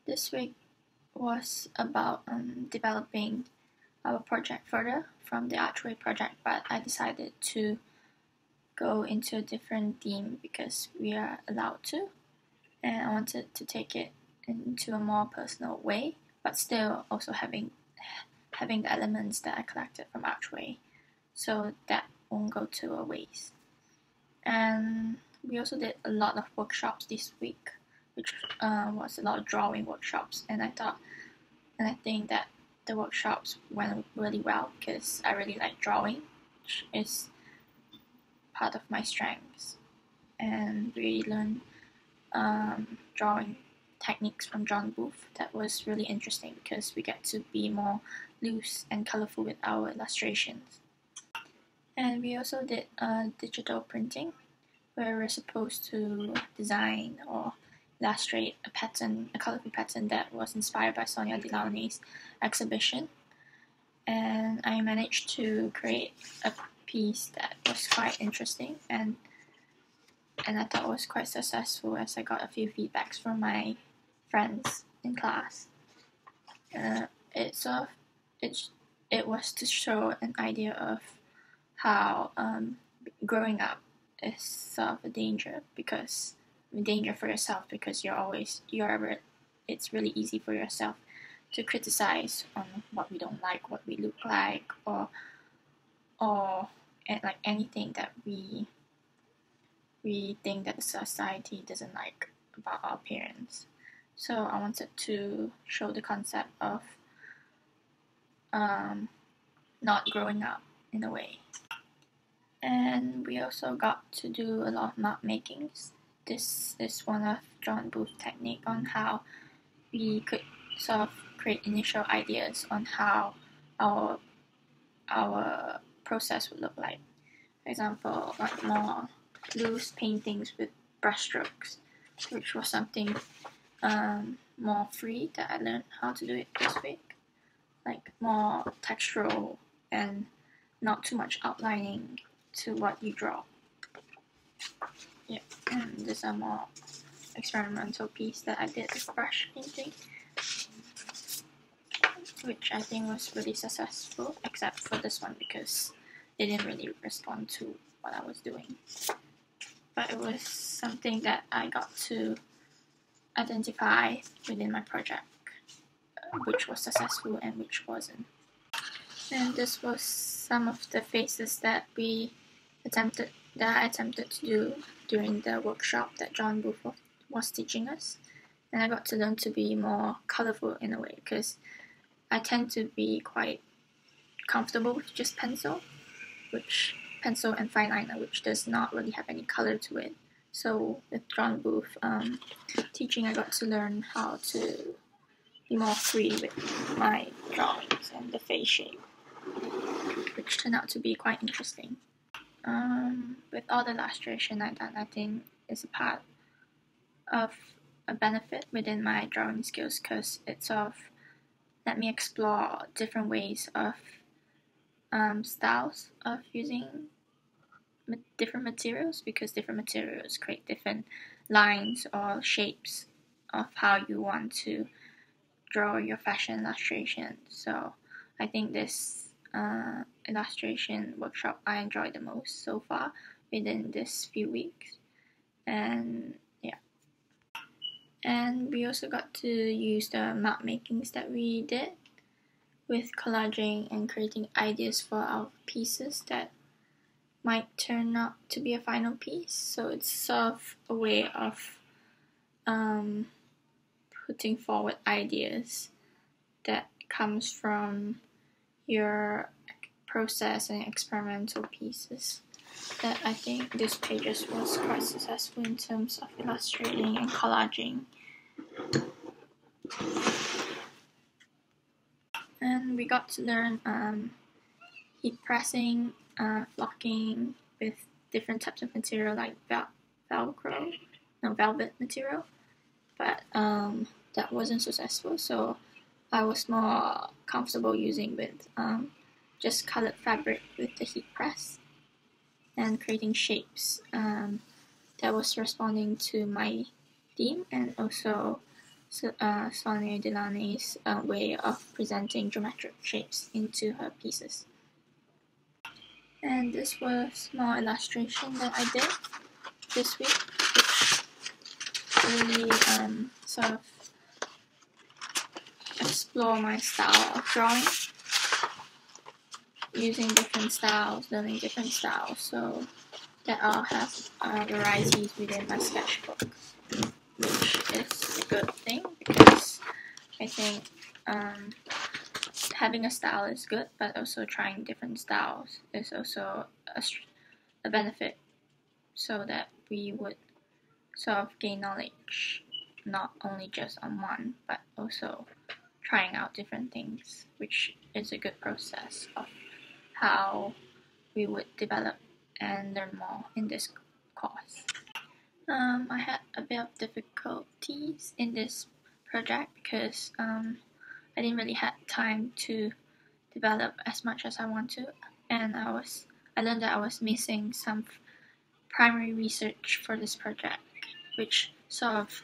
This week was about developing our project further from the Archway project, but I decided to go into a different theme because we are allowed to, and I wanted to take it into a more personal way, but still also having the elements that I collected from Archway, so that won't go to a waste. And we also did a lot of workshops this week, which was a lot of drawing workshops, and I think that the workshops went really well because I really like drawing, which is part of my strengths. And we learned drawing techniques from John Booth. That was really interesting because we get to be more loose and colorful with our illustrations. And we also did digital printing, where we're supposed to design or illustrate a colorful pattern that was inspired by Sonia Delaunay's exhibition. And I managed to create a piece that was quite interesting, and I thought it was quite successful as I got a few feedbacks from my friends in class. It was to show an idea of how growing up is sort of a danger for yourself, because it's really easy for yourself to criticize on what we don't like, what we look like, or like anything that we think that the society doesn't like about our appearance. So I wanted to show the concept of not growing up in a way. And we also got to do a lot of map makings. This is one of John Booth's technique on how we could sort of create initial ideas on how our process would look like. For example, like more loose paintings with brushstrokes, which was something more free that I learned how to do it this week. Like more textural and not too much outlining to what you draw. Yeah, and these are more experimental piece that I did with brush painting, which I think was really successful, except for this one because they didn't really respond to what I was doing. But it was something that I got to identify within my project, which was successful and which wasn't. And this was some of the faces that I attempted to do during the workshop that John Booth was teaching us. And I got to learn to be more colorful in a way, because I tend to be quite comfortable with just pencil and fine liner, which does not really have any color to it. So with John Booth teaching, I got to learn how to be more free with my drawings and the face shape, which turned out to be quite interesting. With all the illustration I've done, I think it's a part of a benefit within my drawing skills, because it sort of let me explore different ways of styles of using different materials, because different materials create different lines or shapes of how you want to draw your fashion illustration. So I think this illustration workshop I enjoyed the most so far within this few weeks. And yeah, and we also got to use the map makings that we did with collaging and creating ideas for our pieces that might turn out to be a final piece. So it's sort of a way of putting forward ideas that comes from your process and experimental pieces. That I think this pages was quite successful in terms of illustrating and collaging. And we got to learn heat pressing, flocking with different types of material like velvet material, but that wasn't successful, so I was more comfortable using with just colored fabric with the heat press and creating shapes that was responding to my theme, and also Sonia Delaney's way of presenting geometric shapes into her pieces. And this was a small illustration that I did this week, which really sort of explore my style of drawing, using different styles, learning different styles, so that I'll have varieties within my sketchbook, which is a good thing because I think having a style is good, but also trying different styles is also a benefit, so that we would sort of gain knowledge not only just on one, but also trying out different things, which is a good process of how we would develop and learn more in this course. I had a bit of difficulties in this project because I didn't really have time to develop as much as I want to, and I learned that I was missing some primary research for this project, which sort of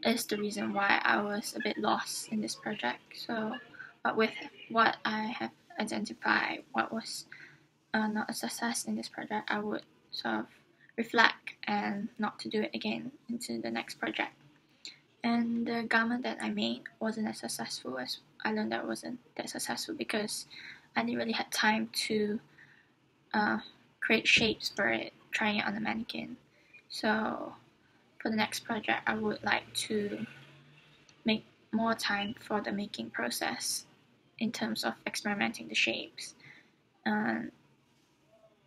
is the reason why I was a bit lost in this project. So, but with what I have identified, what was not a success in this project, I would sort of reflect and not to do it again into the next project. And the garment that I made wasn't as successful as I learned that it wasn't that successful because I didn't really have time to create shapes for it, trying it on the mannequin. So for the next project, I would like to make more time for the making process in terms of experimenting the shapes, and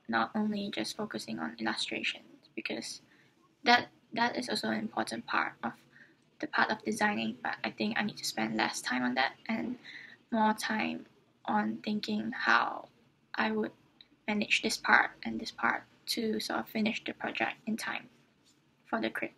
not only just focusing on illustrations, because that is also an important part of the part of designing, but I think I need to spend less time on that and more time on thinking how I would manage this part and this part to sort of finish the project in time for the crit.